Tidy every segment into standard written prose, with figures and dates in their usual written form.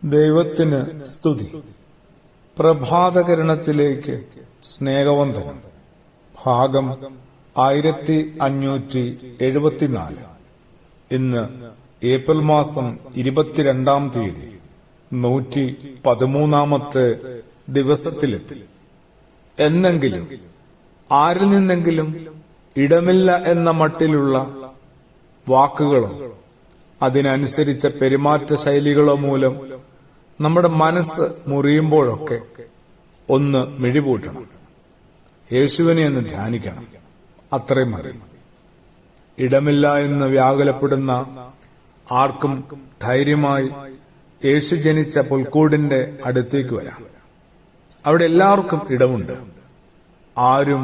ദൈവത്തിന് സ്തുതി. പ്രഭാതകിരണത്തിലേക്ക് സ്നേഹവന്ദനം. ഭാഗം 1574. ഇന്ന് ഏപ്രിൽ മാസം 22-ാം തീയതി 113-ാമത്തെ ദിവസത്തിലെത്തി. എന്നെങ്കിലും ആരിൽ നിന്നെങ്കിലും ഇടമില്ല എന്ന മട്ടിലുള്ള വാക്കുകളോ അതിനനുസരിച്ച പെരുമാറ്റ ശൈലികളോ മൂലം നമ്മുടെ മനസ്സ് മുറിയുമ്പോഴൊക്കെ ഒന്ന് മിഴിപൂട്ടണം. യേശുവിനെ ഒന്ന് ധ്യാനിക്കണം. അത്രയും മതി. ഇടമില്ല എന്ന് വ്യാകുലപ്പെടുന്ന ആർക്കും ധൈര്യമായി യേശു ജനിച്ച പുൽക്കൂടിന്റെ അടുത്തേക്ക് വരാം. അവിടെ എല്ലാവർക്കും ഇടമുണ്ട്. ആരും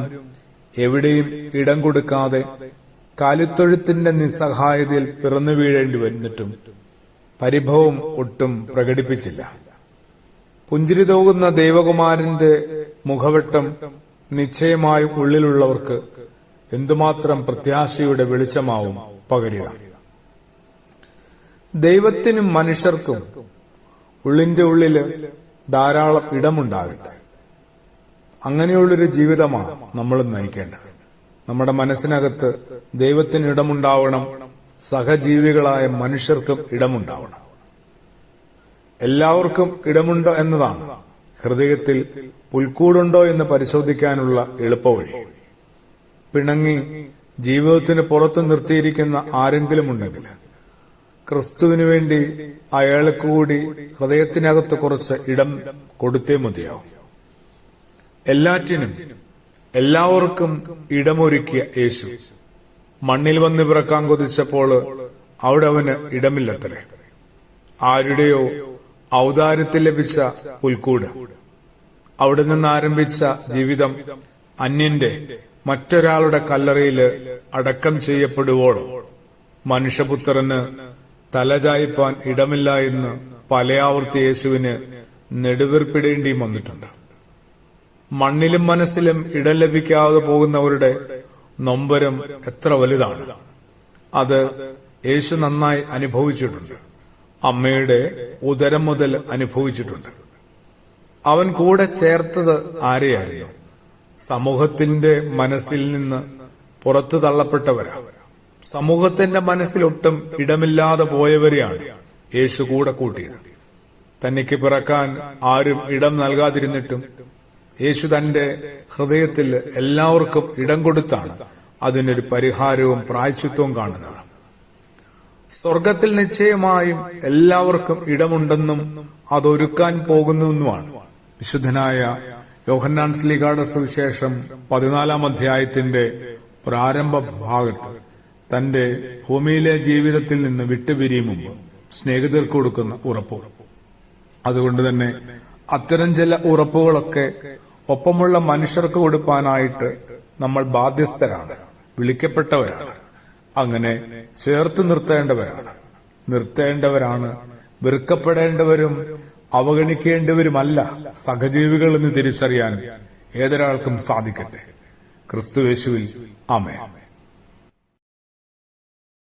എവിടെയും ഇടം കൊടുക്കാതെ കാലിത്തൊഴുത്തിന്റെ നിസ്സഹായതയിൽ പിറന്നു വീഴേണ്ടി വന്നിട്ടും പരിഭവം ഒട്ടും പ്രകടിപ്പിച്ചില്ല. പുഞ്ചിരി തോകുന്ന ദൈവകുമാരന്റെ മുഖവെട്ടം നിശ്ചയമായും ഉള്ളിലുള്ളവർക്ക് എന്തുമാത്രം പ്രത്യാശയുടെ വെളിച്ചമാവും പകരുക. ദൈവത്തിനും മനുഷ്യർക്കും ഉള്ളിന്റെ ഉള്ളില് ധാരാളം ഇടമുണ്ടാകട്ടെ. അങ്ങനെയുള്ളൊരു ജീവിതമാണ് നമ്മൾ നയിക്കേണ്ടത്. നമ്മുടെ മനസ്സിനകത്ത് ദൈവത്തിന് ഇടമുണ്ടാവണം. സഹജീവികളായ മനുഷ്യർക്കും ഇടമുണ്ടാവണം. എല്ലാവർക്കും ഇടമുണ്ടോ എന്നതാണ് ഹൃദയത്തിൽ പുൽക്കൂടുണ്ടോ എന്ന് പരിശോധിക്കാനുള്ള എളുപ്പവഴി. പിണങ്ങി ജീവിതത്തിന് പുറത്തു നിർത്തിയിരിക്കുന്ന ആരെങ്കിലും ഉണ്ടെങ്കിൽ ക്രിസ്തുവിനു വേണ്ടി അയാൾക്ക് കൂടി ഹൃദയത്തിനകത്ത് കുറച്ച് ഇടം കൊടുത്തേ മതിയാവും. എല്ലാറ്റിനും എല്ലാവർക്കും ഇടമൊരുക്കിയ യേശു മണ്ണിൽ വന്ന് പിറക്കാൻ കൊതിച്ചപ്പോൾ അവിടെ അവന് ഇടമില്ലത്രേ. ആരുടെയോ ഔദാര്യത്തിൽ ലഭിച്ച പുൽക്കൂട്, അവിടെ നിന്ന് ആരംഭിച്ച ജീവിതം അന്യന്റെ മറ്റൊരാളുടെ കല്ലറയില് അടക്കം ചെയ്യപ്പെടുവോളം മനുഷ്യപുത്രന് തലചായ്പാൻ ഇടമില്ല എന്ന് പലയാവർത്തി യേശുവിന് നെടുവീർപ്പിടേണ്ടിയും വന്നിട്ടുണ്ട്. മണ്ണിലും മനസ്സിലും ഇടം ലഭിക്കാതെ പോകുന്നവരുടെ നൊമ്പരം എത്ര വലുതാണ്. അത് യേശു നന്നായി അനുഭവിച്ചിട്ടുണ്ട്. അമ്മയുടെ ഉദരം മുതൽ അനുഭവിച്ചിട്ടുണ്ട്. അവൻ കൂടെ ചേർത്തത് ആരെയായിരുന്നു? സമൂഹത്തിന്റെ മനസ്സിൽ നിന്ന് പുറത്തു തള്ളപ്പെട്ടവരാ. സമൂഹത്തിന്റെ മനസ്സിലൊട്ടും ഇടമില്ലാതെ പോയവരെയാണ് യേശു കൂടെ കൂട്ടിയത്. തനിക്ക് പിറക്കാൻ ആരും ഇടം നൽകാതിരുന്നിട്ടും യേശു തന്റെ ഹൃദയത്തിൽ എല്ലാവർക്കും ഇടം കൊടുത്താണ് അതിനൊരു പരിഹാരവും പ്രായശ്ചിത്വവും കാണുന്നത്. സ്വർഗത്തിൽ നിശ്ചയമായും എല്ലാവർക്കും ഇടമുണ്ടെന്നും അതൊരുക്കാൻ പോകുന്നുവെന്നുമാണ് വിശുദ്ധനായ യോഹന്നാൻ ശ്ലീഹായുടെ സുവിശേഷം 14-ാം അധ്യായത്തിന്റെ പ്രാരംഭ ഭാഗത്ത് തന്റെ ഭൂമിയിലെ ജീവിതത്തിൽ നിന്ന് വിട്ടുപിരിയും മുമ്പ് സ്നേഹിതർക്ക് കൊടുക്കുന്ന ഉറപ്പ്. അതുകൊണ്ട് തന്നെ അത്തരം ചില ഉറപ്പുകളൊക്കെ ഒപ്പമുള്ള മനുഷ്യർക്ക് കൊടുക്കാനായിട്ട് നമ്മൾ ബാധ്യസ്ഥരാണ്, വിളിക്കപ്പെട്ടവരാണ്. അങ്ങനെ ചേർത്ത് നിർത്തേണ്ടവരാണ്. വെറുക്കപ്പെടേണ്ടവരും അവഗണിക്കേണ്ടവരുമല്ല സഹജീവികൾ എന്ന് തിരിച്ചറിയാൻ ഏതൊരാൾക്കും സാധിക്കട്ടെ. ക്രിസ്തുയേശുവിൽ ആമേൻ.